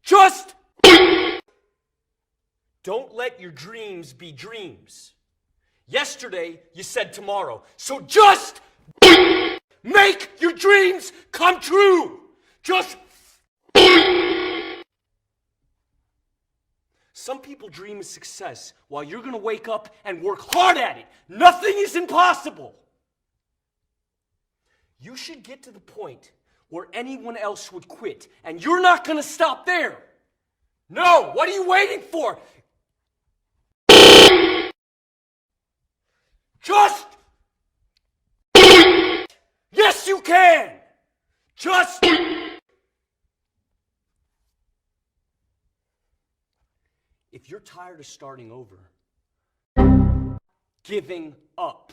Just don't let your dreams be dreams. Yesterday, you said tomorrow. So just make your dreams come true. Just. Some people dream of success while you're going to wake up and work hard at it. Nothing is impossible. You should get to the point where anyone else would quit, and you're not going to stop there. No, what are you waiting for? Just. Yes, you can. Just. If you're tired of starting over, giving up.